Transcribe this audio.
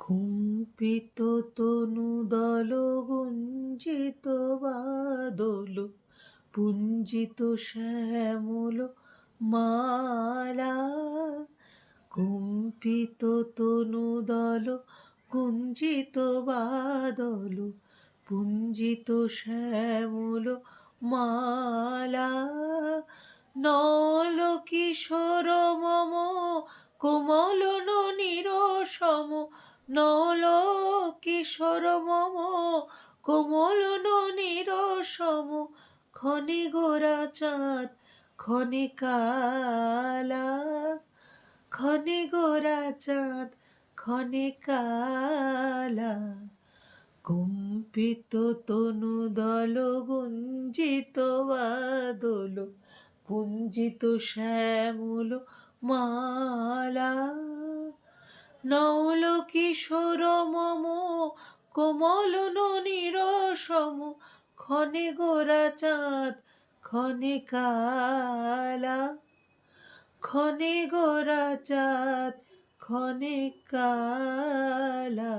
কুম্পিত তনুদল গুঞ্জিত বাদল পুঞ্জিত শ্যামল মালা। কুম্পিত তনুদল গুঞ্জিত বাদল পুঞ্জিত শ্যামল মালা। নল কিশোর মম কোমল ননির সম, নল কিশোর মম কোমল ননির সম। ক্ষণে গোরা চাঁদ ক্ষণে কালা, ক্ষণে গোরা চাঁদ ক্ষণে কালা। কুম্পিত তনুদল গুঞ্জিত বাদল পুঞ্জিত শ্যামল মালা। নল কিশোর মম কোমল ননির সম, ক্ষণে গোরা চাঁদ ক্ষণে কালা, ক্ষণে গোরা চাঁদ ক্ষণে কালা।